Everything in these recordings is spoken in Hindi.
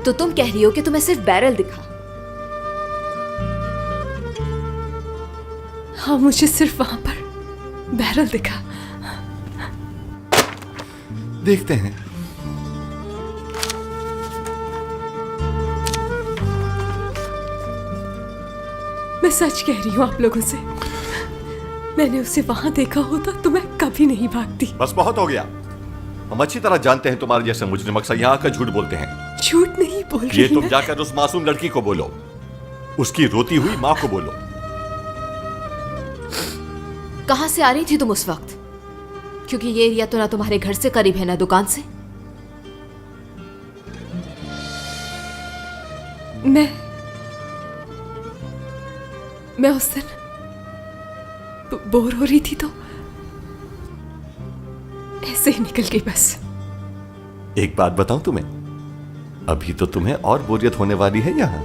तो तुम कह रही हो कि तुम्हें सिर्फ बैरल दिखा? हाँ, मुझे सिर्फ वहां पर बैरल दिखा। देखते हैं। मैं सच कह रही हूँ आप लोगों से, मैंने उसे वहां देखा होता तो मैं कभी नहीं भागती। बस बहुत हो गया। हम अच्छी तरह जानते हैं तुम्हारे जैसे मुजरिम अक्सर यहाँ आकर झूठ बोलते हैं। झूठ नहीं बोल रही ये तुम मैं। जाकर उस मासूम लड़की को बोलो, उसकी रोती हुई माँ को बोलो। कहां से आ रही थी तुम उस वक्त? क्योंकि ये एरिया तो ना तुम्हारे घर से करीब है ना दुकान से। मैं उस दिन बोर हो रही थी तो ऐसे ही निकल गई बस। एक बात बताऊं तुम्हें, अभी तो तुम्हें और बोरियत होने वाली है यहाँ।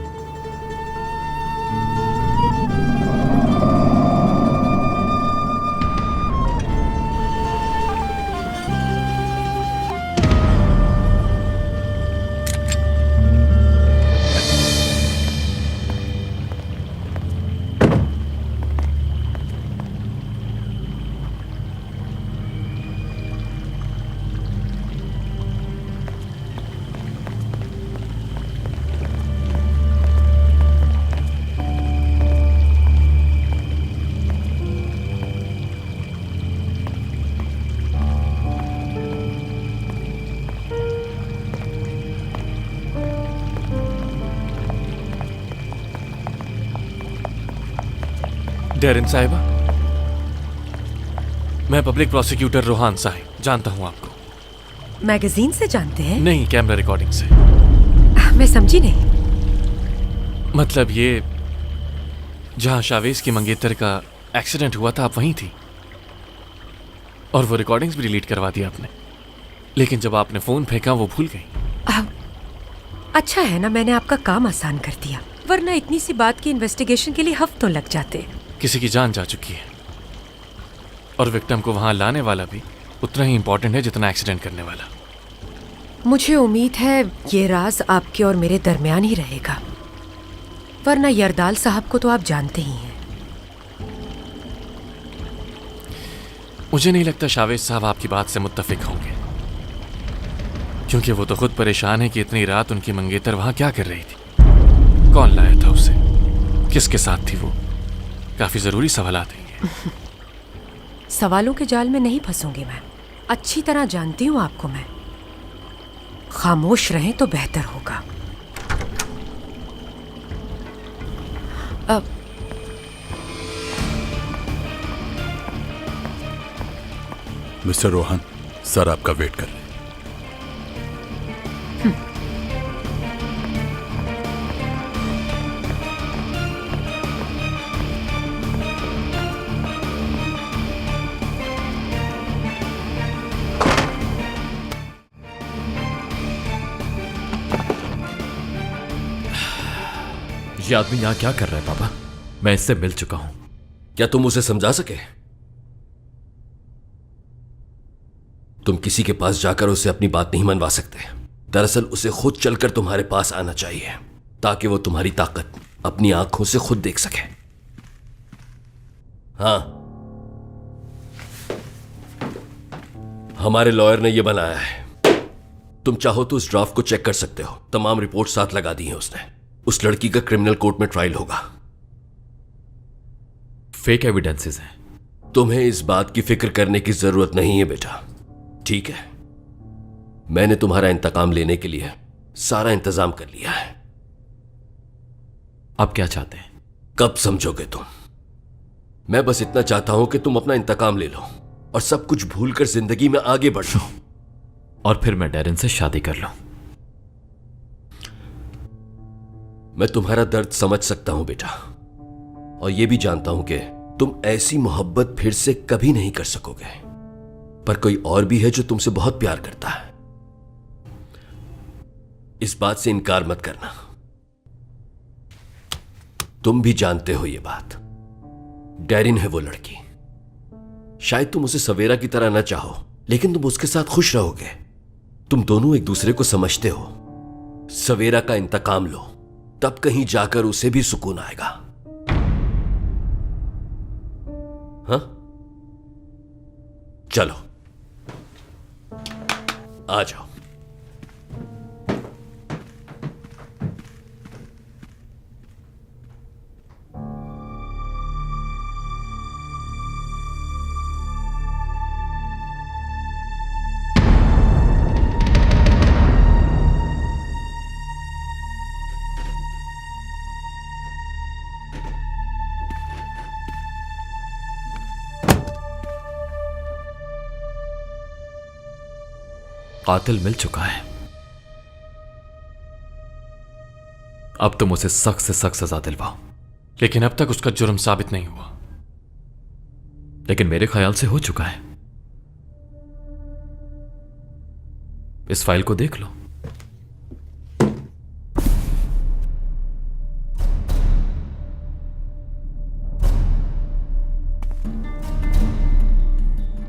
डेरिन साहिबा, मैं पब्लिक प्रोसिक्यूटर रोहान साहिब, जानता हूं आपको। मैगजीन से जानते हैं? नहीं, कैमरा रिकॉर्डिंग से। मैं समझी नहीं। मतलब ये, जहां शावेज की मंगेतर का एक्सीडेंट हुआ था आप वहीं थी, और वो रिकॉर्डिंग्स भी डिलीट करवा दी आपने, लेकिन जब आपने फोन फेंका वो भूल गई। अच्छा है ना, मैंने आपका काम आसान कर दिया, वरना इतनी सी बात की इन्वेस्टिगेशन के लिए हफ्तों लग जाते। किसी की जान जा चुकी है, और विक्टिम को वहां लाने वाला भी उतना ही इंपॉर्टेंट है जितना एक्सीडेंट करने वाला। मुझे उम्मीद है ये राज आपके और मेरे दरमियान ही रहेगा, वरना यरदाल साहब को तो आप जानते ही हैं। मुझे नहीं लगता शावेज साहब आपकी बात से मुत्तफिक होंगे, क्योंकि वो तो खुद परेशान है कि इतनी रात उनकी मंगेतर वहां क्या कर रही थी, कौन लाया था उसे, किसके साथ थी वो। काफी जरूरी सवालात हैं ये। सवालों के जाल में नहीं फंसूंगी मैं, अच्छी तरह जानती हूँ आपको मैं। खामोश रहें तो बेहतर होगा। मिस्टर रोहन, सर आपका वेट कर रहे हैं। ये आदमी यहां क्या कर रहा है पापा? मैं इससे मिल चुका हूं। क्या तुम उसे समझा सके? तुम किसी के पास जाकर उसे अपनी बात नहीं मनवा सकते। दरअसल उसे खुद चलकर तुम्हारे पास आना चाहिए, ताकि वो तुम्हारी ताकत अपनी आंखों से खुद देख सके। हाँ, हमारे लॉयर ने यह बनाया है। तुम चाहो तो उस ड्राफ्ट को चेक कर सकते हो। तमाम रिपोर्ट साथ लगा दी है उसने। उस लड़की का क्रिमिनल कोर्ट में ट्रायल होगा। फेक एविडेंसेस हैं। तुम्हें इस बात की फिक्र करने की जरूरत नहीं है बेटा, ठीक है? मैंने तुम्हारा इंतकाम लेने के लिए सारा इंतजाम कर लिया है। आप क्या चाहते हैं? कब समझोगे तुम? मैं बस इतना चाहता हूं कि तुम अपना इंतकाम ले लो और सब कुछ भूलकर जिंदगी में आगे बढ़ जाओ। और फिर मैं डेरिन से शादी कर लूं। मैं तुम्हारा दर्द समझ सकता हूं बेटा, और यह भी जानता हूं कि तुम ऐसी मोहब्बत फिर से कभी नहीं कर सकोगे। पर कोई और भी है जो तुमसे बहुत प्यार करता है। इस बात से इनकार मत करना। तुम भी जानते हो यह बात। डेरिन है वो लड़की। शायद तुम उसे सवेरा की तरह न चाहो, लेकिन तुम उसके साथ खुश रहोगे। तुम दोनों एक दूसरे को समझते हो। सवेरा का इंतकाम लो, तब कहीं जाकर उसे भी सुकून आएगा। हाँ, चलो आ जाओ। कातिल मिल चुका है। अब तुम उसे सख्त से सख्त सजा दिलवाओ। लेकिन अब तक उसका जुर्म साबित नहीं हुआ। लेकिन मेरे ख्याल से हो चुका है। इस फाइल को देख लो।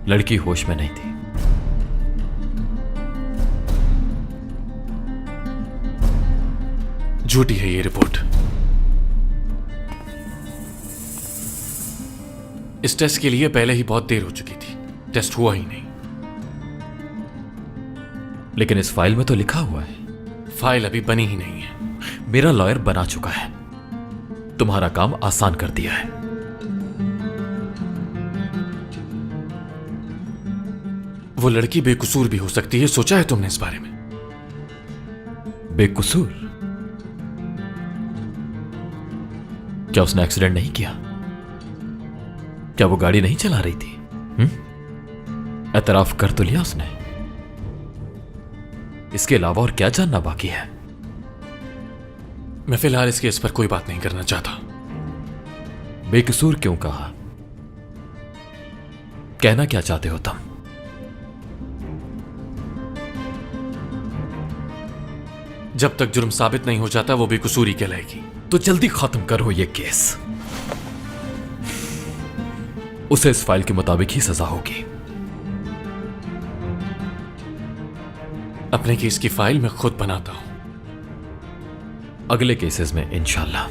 लड़की होश में नहीं थी। झूठी है ये रिपोर्ट। इस टेस्ट के लिए पहले ही बहुत देर हो चुकी थी, टेस्ट हुआ ही नहीं। लेकिन इस फाइल में तो लिखा हुआ है। फाइल अभी बनी ही नहीं है। मेरा लॉयर बना चुका है, तुम्हारा काम आसान कर दिया है। वो लड़की बेकसूर भी हो सकती है, सोचा है तुमने इस बारे में? बेकसूर? क्या उसने एक्सीडेंट नहीं किया? क्या वो गाड़ी नहीं चला रही थी? एतराफ कर तो लिया उसने। इसके अलावा और क्या जानना बाकी है? मैं फिलहाल इस केस पर कोई बात नहीं करना चाहता। बेकसूर क्यों कहा? कहना क्या चाहते हो तुम? जब तक जुर्म साबित नहीं हो जाता वो बेकसूरी कहलाएगी। तो जल्दी खत्म करो ये केस। उसे इस फाइल के मुताबिक ही सजा होगी। अपने केस की फाइल मैं खुद बनाता हूं। अगले केसेस में इंशाल्लाह।